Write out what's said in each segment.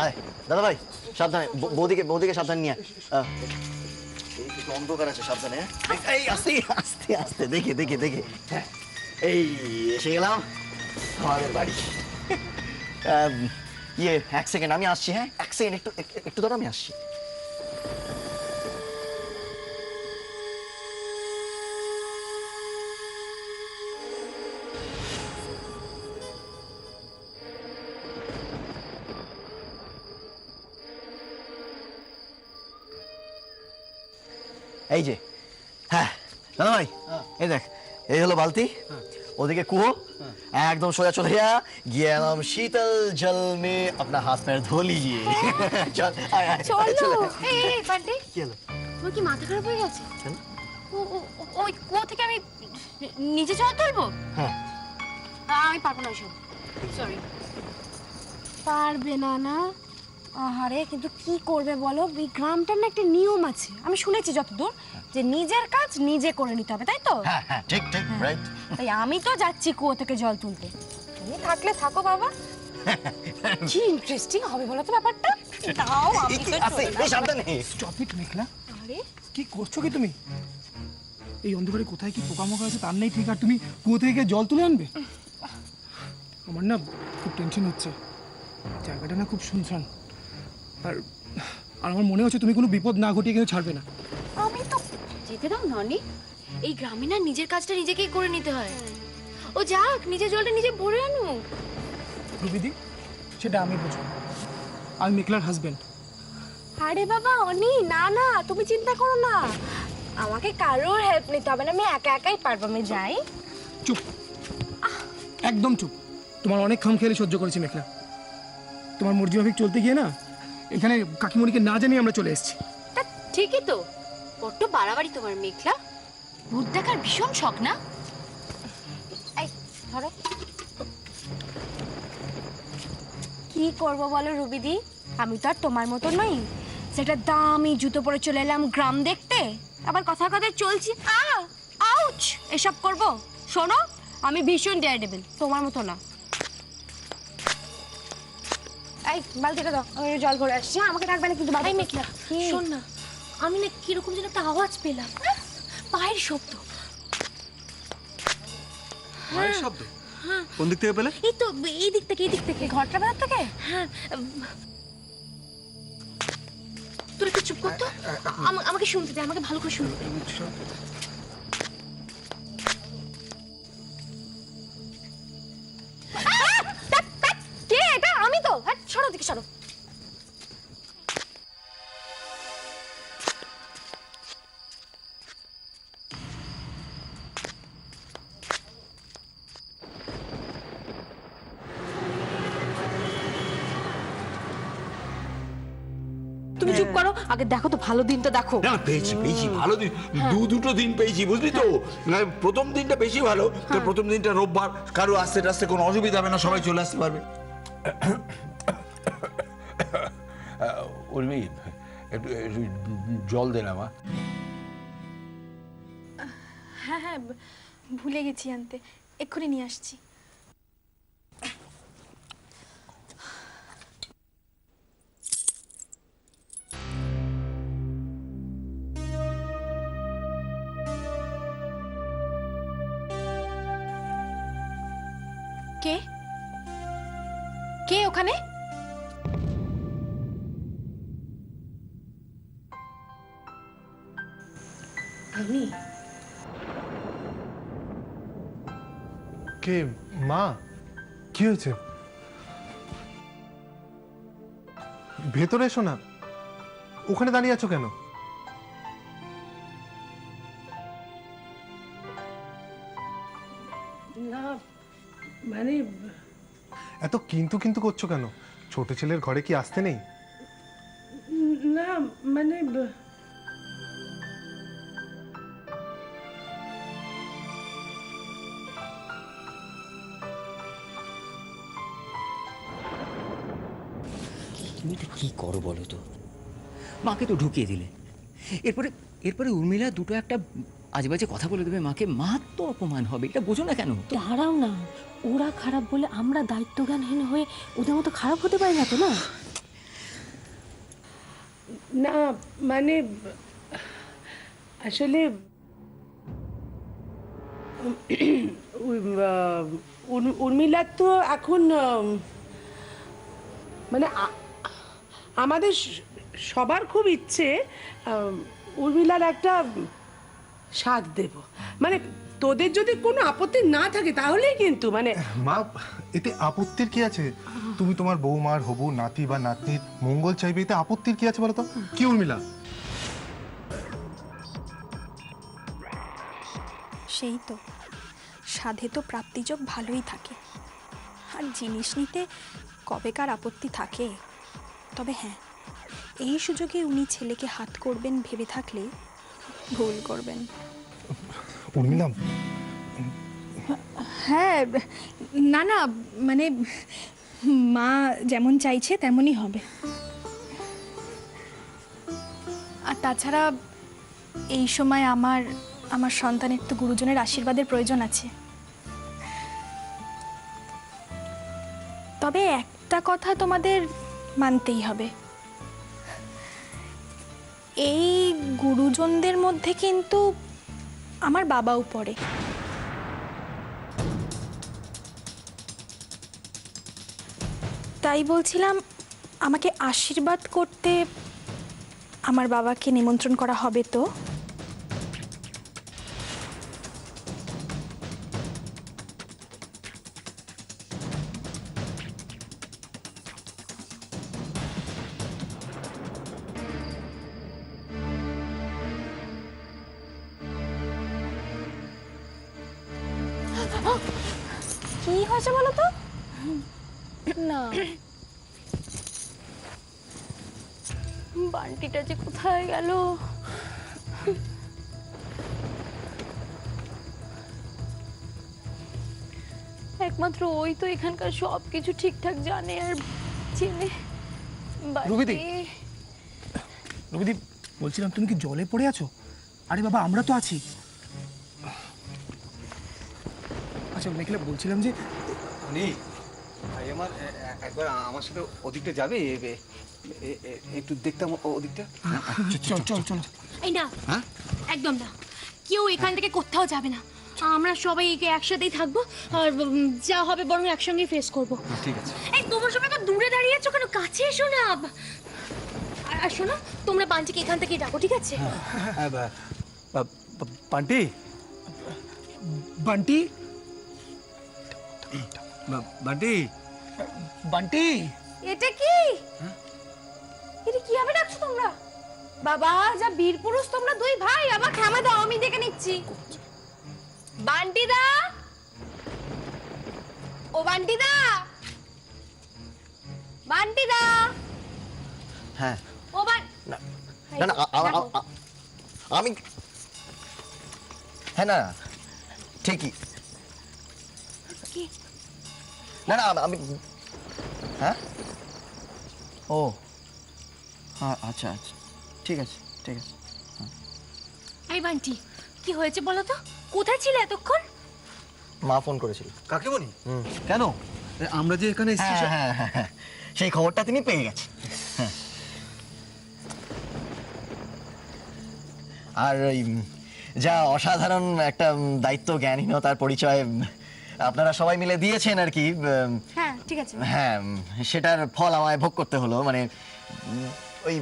আয় দাদা ভাই সাবধানে, বৌদিকে সাবধানে নিয়ে একটু অন্ধকার আছে, সাবধানে। এই আস্তে আস্তে আস্তে, দেখে দেখে দেখে। হ্যাঁ এই এসে গেলাম আমাদের বাড়ি। ইয়ে 1 সেকেন্ড, আমি আসছি। হ্যাঁ 1 সেকেন্ড, একটু একটু ধরো, আমি আসছি। এই যে, হ্যাঁ দাদা ভাই, এই দেখ, এই হলো বালতি, ওদিকে কুয়ো, एकदम सोया चले गया, ये एकदम शीतल जल में अपना हाथ पैर धो लीजिए। चल आय आय চলো। এই পান্ডে, কি হলো? তোমার কি মাথা খারাপ হয়ে গেছে? কেন? ওই কুয়ো থেকে আমি নিচে জল তুলবো? হ্যাঁ আমি পারবো না ওসব, সরি। পারবে না না? আহারে, কিন্তু কি করবে বলো, এই গ্রামটার না একটা নিয়ম আছে, আমি শুনেছি যতদূর, যে নিজের কাজ নিজে করে নিতে হবে, তাই তো? হ্যাঁ হ্যাঁ, ঠিক ঠিক, রাইট। তাই আমি তো যাচ্ছি কুয়ো থেকে জল তুলতে, তুমি থাকলে থাকো বাবা। কি ইন্টারেস্টিং হবে বলো তো ব্যাপারটা। দাও, আমি তো আস্তে, এই সাবধানে। স্টপ ইট মেঘলা, আরে কি করছো কি তুমি? এই অন্ধকারে কোথায় কি পোকামোকা আছে তার নেই ঠিক, আর তুমি কুয়ো থেকে জল তুলে আনবে? আমার না খুব টেনশন হচ্ছে, জায়গাটা না খুব শুনশান, আর আর আমার মনে হচ্ছে তুমি কোনো বিপদ না ঘটিয়ে কিন্তু ছাড়বে না। আমি তো যেতে দাও ননি, এই গ্রামে না নিজের কাজটা নিজেকেই করে নিতে হয়। ও যাক, নিজের জলটা নিজে ভরে আনুক। রুবিদি, সেটা আমি বুঝবো, আমি মেঘলার হাজবেন্ড। আরে বাবা অনি, না না তুমি চিন্তা করো না, আমাকে কারোর হেল্প নিতে হবে না, আমি একা একাই পারবো, আমি যাই। চুপ, একদম চুপ। তোমার অনেক খামখেয়ালি সহ্য করেছি মেঘলা, তোমার মর্জি মাফিক চলতে গিয়ে না এখানে কাকিমণিকে না জানিয়ে আমরা চলে এসেছি। তা ঠিকই তো, বড্ড বাড়াবাড়ি তোমার মেঘলা, ভূত দেখার ভীষণ শখ না? এই ধরো। কি করবো বলো রুবিদি, আমি তো আর তোমার মতো নই, সেটা দামি জুতো পরে চলে এলাম গ্রাম দেখতে, আবার কথা কথায় চলছি আউচ এসব করব। শোনো, আমি ভীষণ ডেয়ারডেভিল, তোমার মতো না। এই বালতিটা দাও, আমি জল ভরে আসছি। আমাকে ডাকবে না কিন্তু বাবা। মেঘলা শোন না, আমি না কিরকম যেন একটা আওয়াজ পেলাম, পায়ের শব্দ। পায়ের শব্দ? কোন দিক থেকে পেলে? এই তো এই দিক থেকে, এই দিক থেকে, ঘরটা ভেতর থেকে। হ্যাঁ, তোর একটু চুপ কর তো, আমাকে শুনতে দে, আমাকে ভালো করে শুনতে দে। কে এটা? আমি তো, হ্যাঁ সরো দিকে সরো। তুমি চুপ করো, আগে দেখো তো, ভালো দিনটা দেখো। না পেয়েছি ভালো দিন, দুটো দিন পেয়েছি, বুঝলি তো। না, প্রথম দিনটা বেশি ভালো, তো প্রথম দিনটা রোববার, কারো আসতে টাসতে কোনো অসুবিধা হবে না, সবাই চলে আসতে পারবে। উর্মি, একটু জল দে না মা। হ্যাঁ হ্যাঁ, ভুলে গেছি আনতে, এক্ষুনি নিয়ে আসছি। কে কে ওখানে? আমি কে মা? কি হয়েছে? ভেতরে এসো না, ওখানে দাঁড়িয়ে আছো কেন? না মানে এত কিন্তু কিন্তু করছো কেন? ছোট ছেলের ঘরে কি আসতে নেই? না মানে তুমি তো কি করো বলো তো? মাকে তো ঢুকিয়ে দিলে, এরপরে এরপরে উর্মিলা দুটো একটা আজেবাজে কথা বলে দেবে মাকে, মা তো অপমান হবে, এটা বোঝো না কেন? দাঁড়াও না, ওরা খারাপ বলে আমরা দায়িত্বজ্ঞানহীন হয়ে ওদের মতো খারাপ হতে পারি না তো? না না মানে আসলে উর্মিলার তো এখন মানে আমাদের সবার খুব ইচ্ছে উর্মিলার একটা সাথ দেব, মানে তোদের যদি কোনো আপত্তি না থাকে তাহলেই কিন্তু মানে মা, এতে আপত্তির কি আছে? তুমি তোমার বৌমার হবু নাতি বা নাতনির মঙ্গল চাইবে, এতে আপত্তির কি আছে বলো তো? কি উর্মিলা? সেই তো, সাধে তো প্রাপ্তিযোগ ভালোই থাকে, আর জিনিস নিতে কবেকার আপত্তি থাকে। তবে হ্যাঁ, এই সুযোগে উনি ছেলেকে হাত করবেন ভেবে থাকলে ভুল করবেন। উর্মিলা, হ্যাঁ, না না মানে মা যেমন চাইছে তেমনই হবে। আর তাছাড়া এই সময় আমার সন্তানের তো গুরুজনের আশীর্বাদের প্রয়োজন আছে। তবে একটা কথা তোমাদের মানতেই হবে, এই গুরুজনদের মধ্যে কিন্তু আমার বাবাও পড়ে। তাই বলছিলাম, আমাকে আশীর্বাদ করতে আমার বাবাকে নিমন্ত্রণ করা হবে তো? কি হয়েছে বলো তো? না, বান্টিটা যে কোথায় গেল? একমাত্র ওই তো এখানকার সব কিছু ঠিকঠাক জানে আর চেনে। রুবিদি, রুবিদি বলছিলাম, তুমি কি জলে পড়ে আছো? আরে বাবা, আমরা তো আছি। আচ্ছা মেঘলা, বলছিলাম যে ভাই আমার একবার আমার সাথে ওদিকটা যাবে, একটু দেখতাম ওদিকটা। চল চল চল। এই না, একদম না, কেউ এখান থেকে কোথাও যাবে না। আমরা সবাই একসাথেই থাকবো, আর যা হবে বরং একসঙ্গে ফেস করবো। ঠিক আছে। এই তোমার সবাই তো দূরে দাঁড়িয়ে আছো কেন? কাছে এসো না। আর শোনো, তোমরা বাঞ্চিকে এখান থেকে ডাকো, ঠিক আছে? পান্টি, বান্টি, বান্টি, বান্টি। এটা কি? এটা কি হবে ডাকছো তোমরা? বাবা, যা বীর পুরুষ তোমরা দুই ভাই, আমার ক্ষমা দাও, আমি দেখে নিচ্ছি। বান্টি দা, ও বান্টি দা, বান্টি দা। হ্যাঁ, ও বান না না না, আমি, হ্যাঁ, না ঠিকই, কি? না না, আমি, হ্যাঁ, ও হ্যাঁ, আচ্ছা আচ্ছা, ঠিক আছে ঠিক আছে। এই বান্টি, কি হয়েছে বলো তো? কোথায় ছিলে এতক্ষণ? মা ফোন করেছিল। কাকিমণি, কেন? আমরা যে এখানে এসেছি হ্যাঁ হ্যাঁ হ্যাঁ হ্যাঁ, সেই খবরটা তিনি পেয়ে গেছে। হ্যাঁ। আর ওই যা অসাধারণ একটা দায়িত্ব জ্ঞানহীনতার পরিচয় আপনারা সবাই মিলে দিয়েছেন আর কি, হ্যাঁ, ঠিক আছে। হ্যাঁ, সেটার ফল আমায় ভোগ করতে হলো। মানে ওই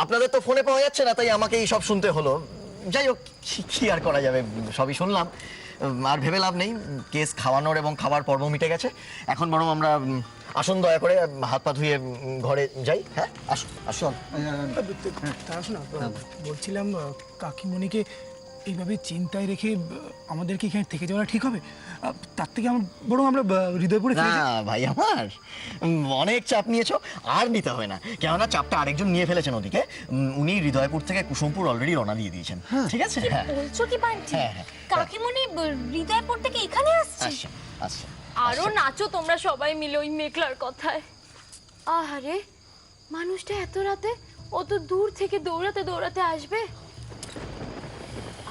আপনাদের তো ফোনে পাওয়া যাচ্ছে না, তাই আমাকেই সব শুনতে হলো। যাই হোক, কি আর করা যাবে, সবই শুনলাম, আর ভেবে লাভ নেই। কেস খাওয়ানোর এবং খাবার পর্ব মিটে গেছে। এখন বরং আমরা আসুন, দয়া করে হাত পা ধুয়ে ঘরে যাই। হ্যাঁ, আসুন আসুন। তারা শোনা, বলছিলাম কাকিমণিকে এইভাবে চিন্তায় রেখে আমাদেরকে এখানে থেকে যাওয়া ঠিক হবে? তার থেকে বরং আমরা হৃদয়পুরে না ভাই আমার, অনেক চাপ নিয়েছো, আর নিতে হবে না। কেননা চাপটা আরেকজন নিয়ে ফেলেছেন ওদিকে। উনি হৃদয়পুর থেকে কুসুমপুর অলরেডি রওনা দিয়ে দিয়েছেন। ঠিক আছে? হ্যাঁ বলছো কি বান্টি? হ্যাঁ, হ্যাঁ। কাকিমণি হৃদয়পুর থেকে এখানে আসছে? আচ্ছা আচ্ছা। আরো নাচো তোমরা সবাই মিলে ওই মেঘলার কথায়। আহারে, মানুষটা এত রাতে অত দূর থেকে দৌড়াতে দৌড়াতে আসবে।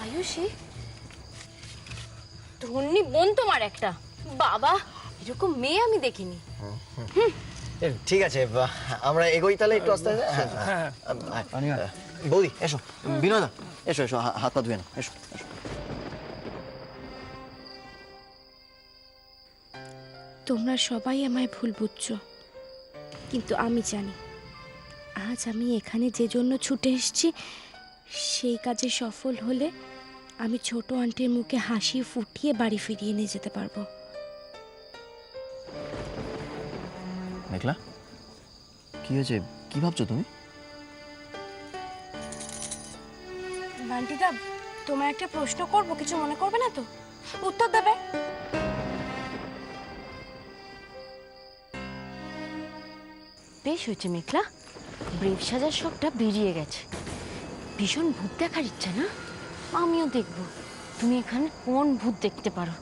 আয়ুষী, ধন্যি বোন তোমার একটা। বাবা, এরকম মেয়ে আমি দেখিনি। ঠিক আছে আমরা এগোই তাহলে একটু আস্তে আস্তে। হ্যাঁ বৌদি এসো, বিনোদা এসো এসো, হাত পা ধুয়ে নাও, এসো এসো। তোমরা সবাই আমায় ভুল বুঝছো, কিন্তু আমি জানি আজ আমি এখানে যে জন্য ছুটে এসেছি সেই কাজে সফল হলে আমি ছোট আন্টির মুখে হাসি ফুটিয়ে বাড়ি ফিরিয়ে নিয়ে যেতে পারবো। মেঘলা কি হয়েছে, কি ভাবছো তুমি? বান্টিদা, তোমার একটা প্রশ্ন করবো, কিছু মনে করবে না তো? উত্তর দেবে। বেশ হয়েছে মেঘলা, ব্রেভ সাজার শখটা বেরিয়ে গেছে। ভীষণ ভূত দেখার ইচ্ছা না? আমিও দেখবো তুমি এখানে কোন ভূত দেখতে পারো।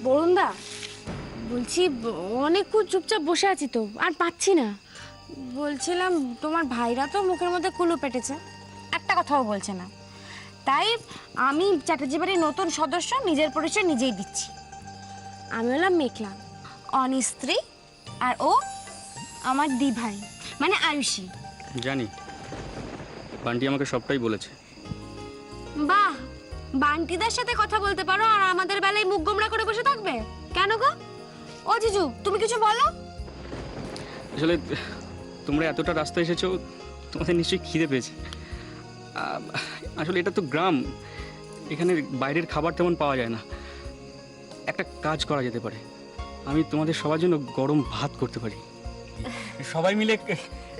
বরুণদা, বলছি অনেকক্ষণ চুপচাপ বসে আছি তো, আর পাচ্ছি না। বলছিলাম তোমার ভাইরা তো মুখের মধ্যে কুলু পেটেছে, একটা কথাও বলছে না। তাই আমি চ্যাটার্জি বাড়ির নতুন সদস্য, নিজের পরিচয় নিজেই দিচ্ছি। আমি হলাম মেঘলা, অনি স্ত্রী, আর ও আমার দি ভাই, মানে আয়ুষী। জানি, বান্টি আমাকে সবটাই বলেছে। বাহ, বান্টিদার সাথে কথা বলতে পারো আর আমাদের বেলায় মুখ গোমড়া করে বসে থাকবে কেন গো? ও জিজু, তুমি কিছু বলো। আসলে তোমরা এতটা রাস্তা এসেছো, তোমাদের নিশ্চয়ই খিদে পেয়েছে। আসলে এটা তো গ্রাম, এখানে বাইরের খাবার তেমন পাওয়া যায় না। একটা কাজ করা যেতে পারে, আমি তোমাদের সবার জন্য গরম ভাত করতে পারি। সবাই মিলে।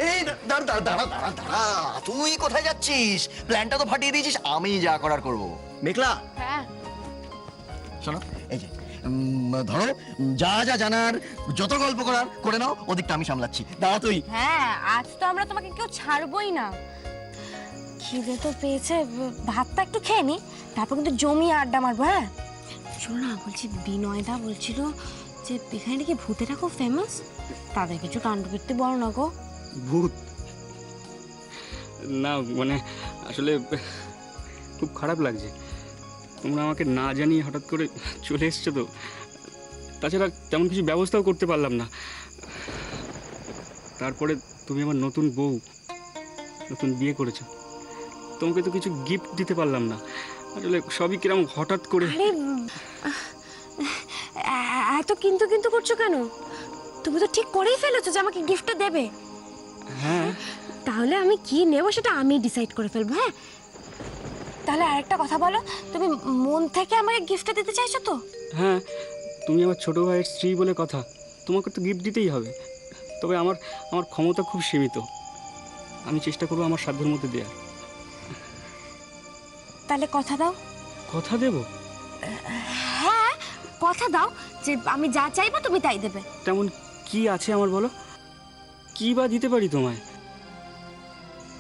এই দাঁড়া দাঁড়া দাঁড়া দাঁড়া দাঁড়া, তুই কোথায় যাচ্ছিস? প্ল্যানটা তো ফাটিয়ে দিয়েছিস, আমি যা করার করব। মেঘলা হ্যাঁ, শোনো, এই যে ধরো যা যা জানার, যত গল্প করার করে নাও, ওদিকটা আমি সামলাচ্ছি। দাঁড়া তুই। হ্যাঁ, আজ তো আমরা তোমাকে কেউ ছাড়বই না। খিদে তো পেয়েছে, ভাতটা একটু খেয়ে নি, তারপর কিন্তু জমিয়ে আড্ডা মারবো। হ্যাঁ শোনো না, বলছি বিনয়দা বলছিল যে এখানে নাকি ভূতেরা খুব ফেমাস, তাদের কিছু কাণ্ডকীর্তি বলো না গো। ভূত না, মানে আসলে খুব খারাপ লাগছে, তোমরা আমাকে না জানিয়ে হঠাৎ করে চলে এসছো তো। তাছাড়া তেমন কিছু ব্যবস্থাও করতে পারলাম না। তারপরে তুমি আমার নতুন বউ, নতুন বিয়ে করেছো, তোমাকে তো কিছু গিফট দিতে পারলাম না। আসলে সবই কিরকম হঠাৎ করে। আরে এত কিন্তু কিন্তু করছো কেন? তুমি তো ঠিক করেই ফেলেছো যে আমাকে গিফটটা দেবে। হ্যাঁ, তাহলে আমি কি নেব সেটা আমি ডিসাইড করে ফেলবো। হ্যাঁ, তাহলে আরেকটা কথা বলো, তুমি মন থেকে আমাকে গিফটটা দিতে চাইছো তো? হ্যাঁ, তুমি আমার ছোট ভাইয়ের স্ত্রী বলে কথা, তোমাকে তো গিফট দিতেই হবে। তবে আমার ক্ষমতা খুব সীমিত, আমি চেষ্টা করবো আমার সাধ্যের মধ্যে দেওয়ার। তাহলে কথা দাও। কথা দেবো? হ্যাঁ, কথা দাও যে আমি যা চাইবো তুমি তাই দেবে। তেমন কি আছে আমার, বলো, কি বা দিতে পারি তোমায়?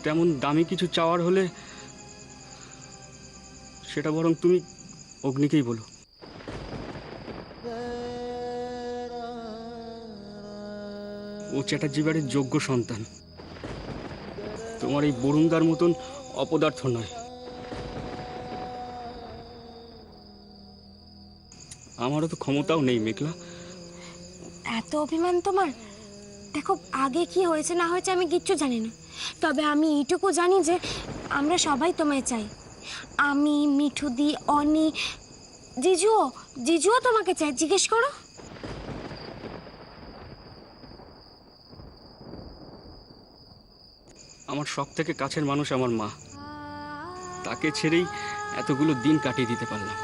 তেমন দামি কিছু চাওয়ার হলে সেটা বরং তুমি অগ্নিকেই বলো। ও চ্যাটার্জি বাড়ির যোগ্য সন্তান, তোমার এই বরুণদার মতন অপদার্থ নয়। আমারও তো ক্ষমতাও নেই মেঘলা। এত অভিমান তোমার? দেখো, আগে কি হয়েছে না হয়েছে আমি কিচ্ছু জানি না, তবে আমি এইটুকু জানি যে আমরা সবাই তোমায় চাই। আমি, মিঠুদি, অনি, জিজুও তোমাকে চাই। জিজ্ঞেস করো। আমার সব থেকে কাছের মানুষ আমার মা, তাকে ছেড়েই এতগুলো দিন কাটিয়ে দিতে পারলাম।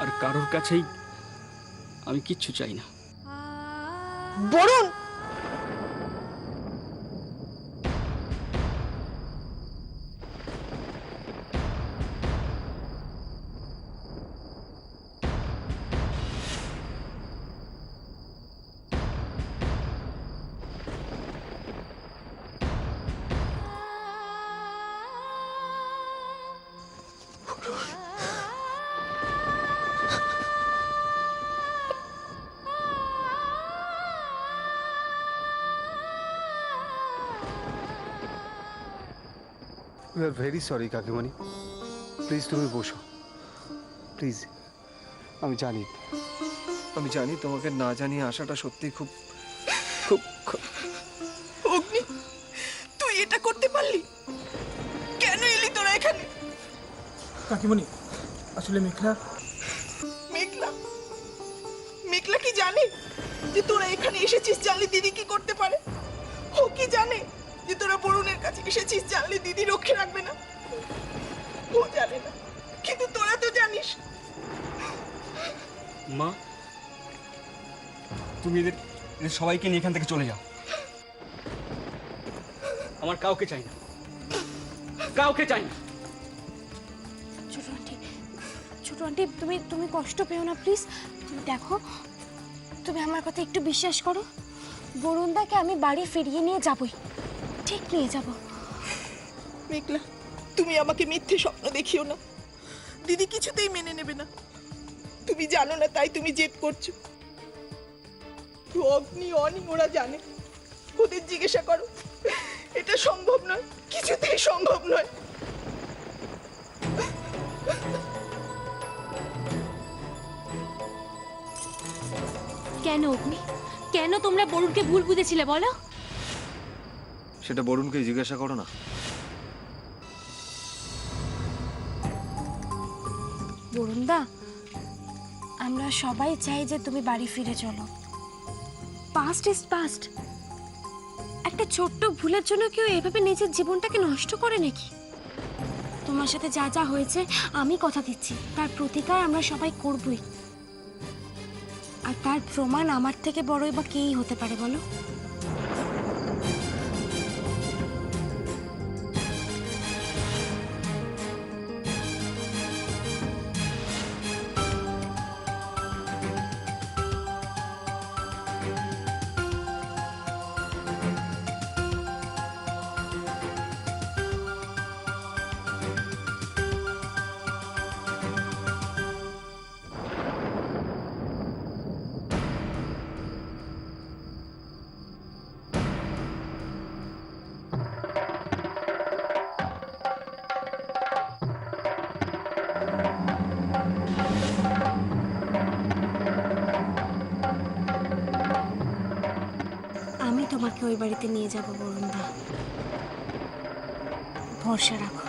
আর কারোর কাছেই আমি কিচ্ছু চাই না। Barun, we are very sorry কাকিমণি, প্লিজ তুমি বসো প্লিজ। আমি জানি তোমাকে না জানিয়ে আসাটা সত্যি খুব খুব খুব- অগ্নি, তুই এটা করতে পারলি? কেন এলি তোরা এখানে? কাকিমণি, আসলে মেঘলা মেঘলা, মেঘলা কি জানে যে তোরা এখানে এসেছিস? জানলে দিদি কি করতে পারে? ও কি জানে যে তোরা বরুণের কাছে এসেছিস? জানলে দিদি রক্ষে রাখবে না। ও জানে না, কিন্তু তোরা তো জানিস। মা, তুমি এদের সবাইকে নিয়ে এখান থেকে চলে যাও। আমার কাউকে চাই না, কাউকে চাই না। ছোট আন্টি, তুমি কষ্ট পেও না প্লিজ। দেখো, তুমি আমার কথা একটু বিশ্বাস করো। বরুণদাকে আমি বাড়ি ফিরিয়ে নিয়ে যাবই, ঠিক নিয়ে যাব। মেঘলা, তুমি আমাকে মিথ্যে স্বপ্ন দেখিও না। দিদি কিছুতেই মেনে নেবে না। তুমি জানো না, তাই তুমি জেদ করছো। অগ্নি, অনি ওরা জানে। ওদের জিজ্ঞাসা করো, এটা সম্ভব নয়, কিছুতেই সম্ভব নয়। কেন অগ্নি, কেন তোমরা বরুণকে ভুল বুঝেছিলে বলো? সেটা বরুণকে জিজ্ঞাসা করো না। বরুণদা, আমরা সবাই চাই যে তুমি বাড়ি ফিরে চলো। Past is past. একটা ছোট্ট ভুলের জন্য কেউ এভাবে নিজের জীবনটাকে নষ্ট করে নাকি? তোমার সাথে যা যা হয়েছে আমি কথা দিচ্ছি, তার প্রতিকার আমরা সবাই করবই। আর তার প্রমাণ আমার থেকে বড়ই বা কেই হতে পারে বলো? আমি তোমাকে ওই বাড়িতে নিয়ে যাব বরুণদা, ভরসা রাখো।